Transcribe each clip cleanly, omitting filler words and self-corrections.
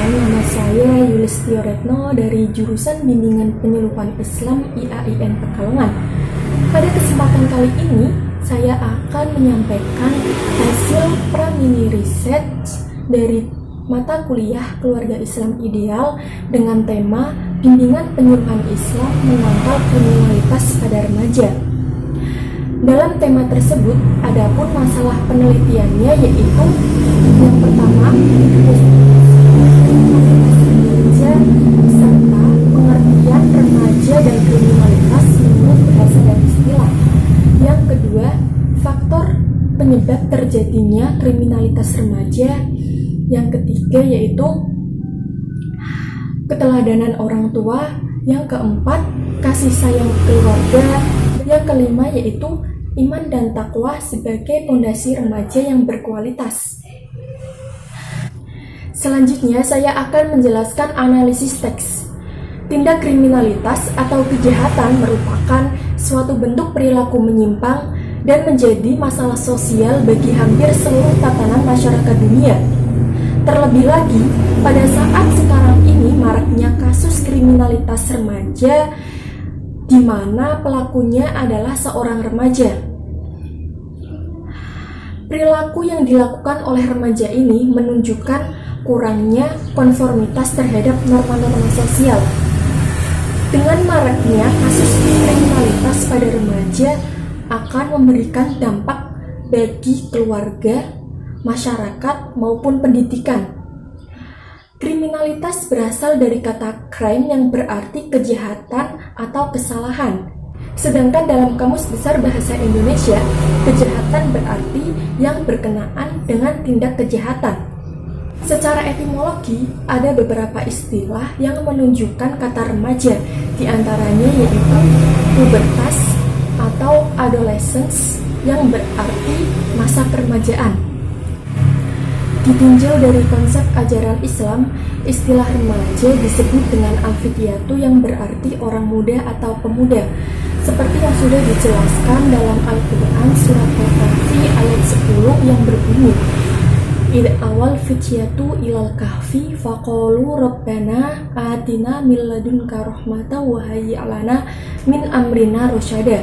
nama saya Yulistio Retno dari jurusan Bimbingan Penyuluhan Islam IAIN Pekalongan. Pada kesempatan kali ini, saya akan menyampaikan hasil pra-mini research dari mata kuliah Keluarga Islam Ideal dengan tema Bimbingan Penyuluhan Islam Menangkal Kriminalitas pada Remaja. Dalam tema tersebut, adapun masalah penelitiannya yaitu yang pertama, remaja serta pengertian remaja dan kriminalitas menurut bahasa dan istilah. Yang kedua, faktor penyebab terjadinya kriminalitas remaja. Yang ketiga yaitu keteladanan orang tua. Yang keempat, kasih sayang keluarga. Yang kelima yaitu iman dan takwa sebagai pondasi remaja yang berkualitas. Selanjutnya saya akan menjelaskan analisis teks. Tindak kriminalitas atau kejahatan merupakan suatu bentuk perilaku menyimpang dan menjadi masalah sosial bagi hampir seluruh tatanan masyarakat dunia. Terlebih lagi, pada saat sekarang ini maraknya kasus kriminalitas remaja di mana pelakunya adalah seorang remaja. Perilaku yang dilakukan oleh remaja ini menunjukkan kurangnya konformitas terhadap norma-norma sosial. Dengan maraknya kasus kriminalitas pada remaja akan memberikan dampak bagi keluarga, masyarakat, maupun pendidikan. Kriminalitas berasal dari kata crime yang berarti kejahatan atau kesalahan. Sedangkan dalam Kamus Besar Bahasa Indonesia, kejahatan berarti yang berkenaan dengan tindak kejahatan. Secara etimologi, ada beberapa istilah yang menunjukkan kata remaja, di antaranya yaitu pubertas atau adolescence yang berarti masa keremajaan. Ditinjau dari konsep ajaran Islam, istilah remaja disebut dengan al-fityatu yang berarti orang muda atau pemuda, seperti yang sudah dijelaskan dalam Al-Quran surat Al-Kahfi ayat 10 yang berbunyi, Id awal fityatu ilal kahfi faqalu rabbana atina min ladunka rahmata wa hayyi' lana min amrina rasyada,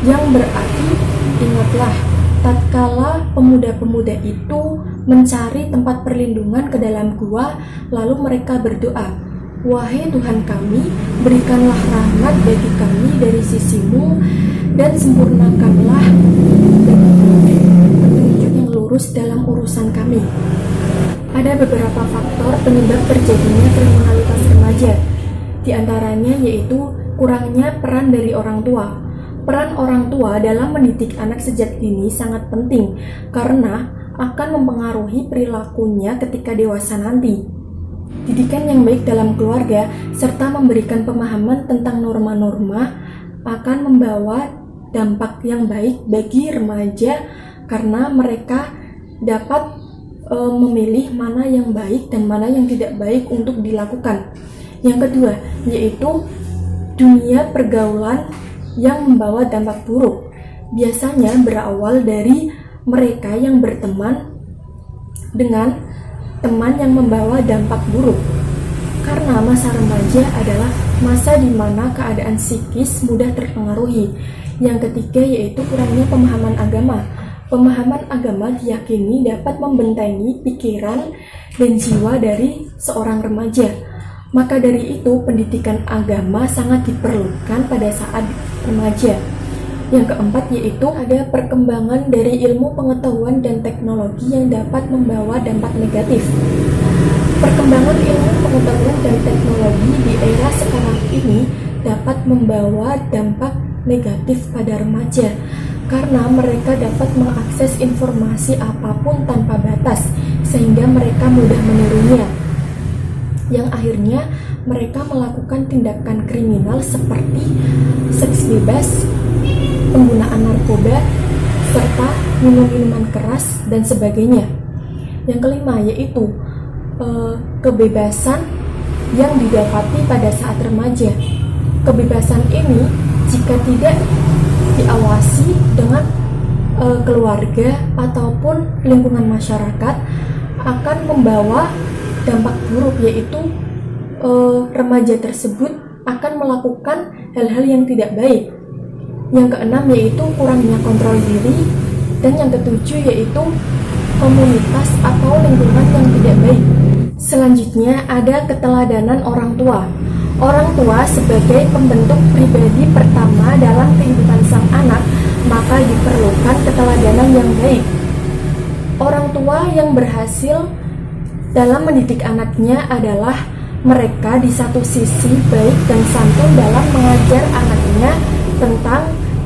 yang berarti ingatlah tatkala pemuda-pemuda itu mencari tempat perlindungan ke dalam gua, lalu mereka berdoa, wahai Tuhan kami, berikanlah rahmat bagi kami dari sisimu dan sempurnakanlah petunjuk yang lurus dalam urusan kami. Ada beberapa faktor penyebab terjadinya kriminalitas remaja, di antaranya yaitu kurangnya peran dari orang tua. Peran orang tua dalam mendidik anak sejak dini sangat penting karena akan mempengaruhi perilakunya ketika dewasa nanti. Didikan yang baik dalam keluarga serta memberikan pemahaman tentang norma-norma akan membawa dampak yang baik bagi remaja karena mereka dapat memilih mana yang baik dan mana yang tidak baik untuk dilakukan. Yang kedua, yaitu dunia pergaulan yang membawa dampak buruk. Biasanya berawal dari mereka yang berteman dengan teman yang membawa dampak buruk. Karena masa remaja adalah masa di mana keadaan psikis mudah terpengaruhi. Yang ketiga yaitu kurangnya pemahaman agama. Pemahaman agama diyakini dapat membentengi pikiran dan jiwa dari seorang remaja. Maka dari itu, pendidikan agama sangat diperlukan pada saat remaja. Yang keempat yaitu ada perkembangan dari ilmu pengetahuan dan teknologi yang dapat membawa dampak negatif. Perkembangan ilmu pengetahuan dan teknologi di era sekarang ini dapat membawa dampak negatif pada remaja karena mereka dapat mengakses informasi apapun tanpa batas sehingga mereka mudah menirunya, yang akhirnya mereka melakukan tindakan kriminal seperti seks bebas, penggunaan narkoba, serta minum-minuman keras dan sebagainya. Yang kelima yaitu kebebasan yang didapati pada saat remaja. Kebebasan ini jika tidak diawasi dengan keluarga ataupun lingkungan masyarakat akan membawa dampak buruk yaitu remaja tersebut akan melakukan hal-hal yang tidak baik. Yang keenam yaitu kurangnya kontrol diri, dan yang ketujuh yaitu komunitas atau lingkungan yang tidak baik. Selanjutnya ada keteladanan orang tua. Orang tua sebagai pembentuk pribadi pertama dalam kehidupan sang anak, maka diperlukan keteladanan yang baik. Orang tua yang berhasil dalam mendidik anaknya adalah mereka di satu sisi baik dan santun dalam mengajar anaknya tentang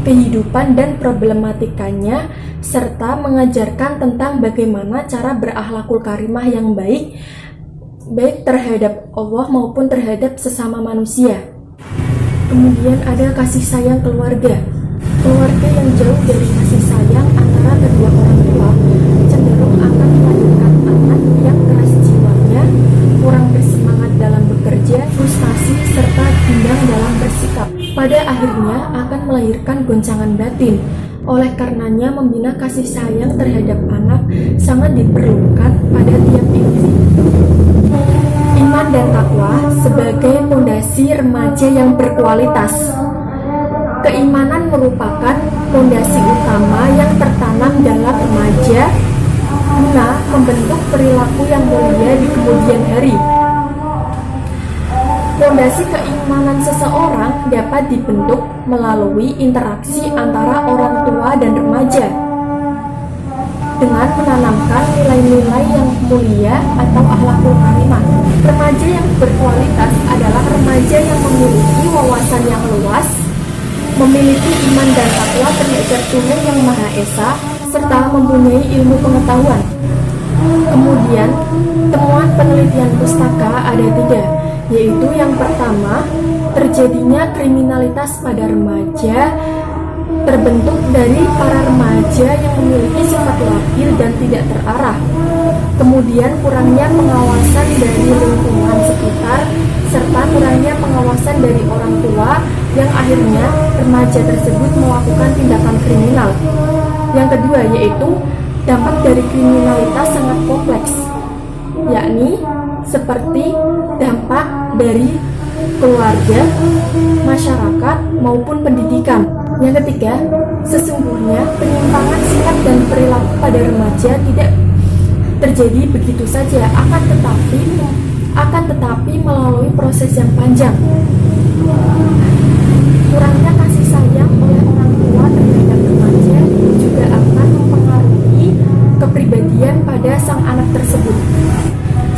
kehidupan dan problematikanya, serta mengajarkan tentang bagaimana cara berakhlakul karimah yang baik terhadap Allah maupun terhadap sesama manusia. Kemudian ada kasih sayang keluarga. Keluarga yang jauh dari kasih sayang antara kedua orang tua cenderung akan melahirkan anak yang keras jiwanya, kurang bersemangat dalam bekerja, frustasi, serta bimbang dalam bersikap. Pada akhirnya akan melahirkan goncangan batin. Oleh karenanya membina kasih sayang terhadap anak sangat diperlukan pada tiap individu. Iman dan takwa sebagai pondasi remaja yang berkualitas. Keimanan merupakan pondasi utama yang tertanam dalam remaja guna membentuk perilaku yang mulia di kemudian hari. Pondasi keimanan seseorang dapat dibentuk melalui interaksi antara orang tua dan remaja dengan menanamkan nilai-nilai yang mulia atau akhlakul karimah. Remaja yang berkualitas adalah remaja yang memiliki wawasan yang luas, memiliki iman dan takwa terhadap Tuhan Yang Maha Esa, serta mempunyai ilmu pengetahuan. Kemudian, temuan penelitian pustaka ada 3, yaitu yang pertama, terjadinya kriminalitas pada remaja terbentuk dari para remaja yang memiliki sifat labil dan tidak terarah. Kemudian kurangnya pengawasan dari lingkungan sekitar, serta kurangnya pengawasan dari orang tua yang akhirnya remaja tersebut melakukan tindakan kriminal. Yang kedua yaitu dampak dari kriminalitas sangat kompleks, yakni seperti dampak dari keluarga, masyarakat, maupun pendidikan. Yang ketiga, sesungguhnya penyimpangan sikap dan perilaku pada remaja tidak terjadi begitu saja, akan tetapi melalui proses yang panjang. Kurangnya kasih sayang oleh orang tua terhadap remaja juga akan mempengaruhi kepribadian pada sang anak tersebut.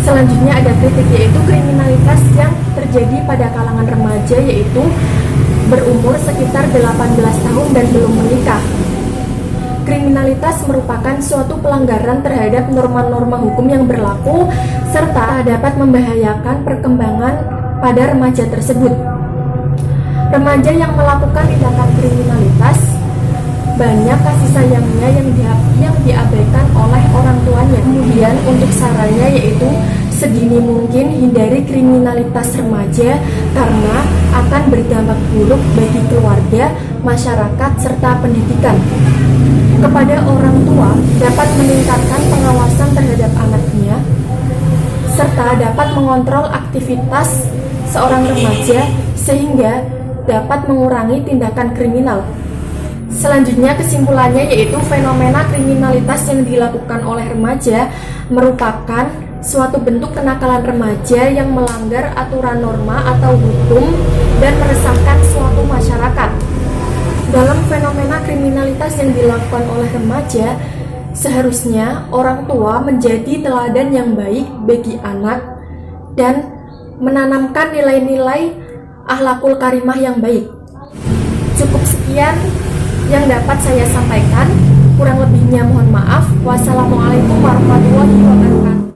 Selanjutnya ada kritik, yaitu kriminalitas yang terjadi pada kalangan remaja, yaitu berumur sekitar 18 tahun dan belum menikah. Kriminalitas merupakan suatu pelanggaran terhadap norma-norma hukum yang berlaku serta dapat membahayakan perkembangan pada remaja tersebut. Remaja yang melakukan tindakan kriminalitas banyak kasih sayangnya yang diabaikan oleh orang tuanya. Kemudian untuk sarannya yaitu sedini mungkin hindari kriminalitas remaja karena akan berdampak buruk bagi keluarga, masyarakat, serta pendidikan. Kepada orang tua dapat meningkatkan pengawasan terhadap anaknya serta dapat mengontrol aktivitas seorang remaja sehingga dapat mengurangi tindakan kriminal. Selanjutnya kesimpulannya yaitu fenomena kriminalitas yang dilakukan oleh remaja merupakan suatu bentuk kenakalan remaja yang melanggar aturan norma atau hukum dan meresahkan suatu masyarakat. Dalam fenomena kriminalitas yang dilakukan oleh remaja, seharusnya orang tua menjadi teladan yang baik bagi anak dan menanamkan nilai-nilai akhlakul karimah yang baik. Cukup sekian yang dapat saya sampaikan. Kurang lebihnya mohon maaf. Wassalamualaikum warahmatullahi wabarakatuh.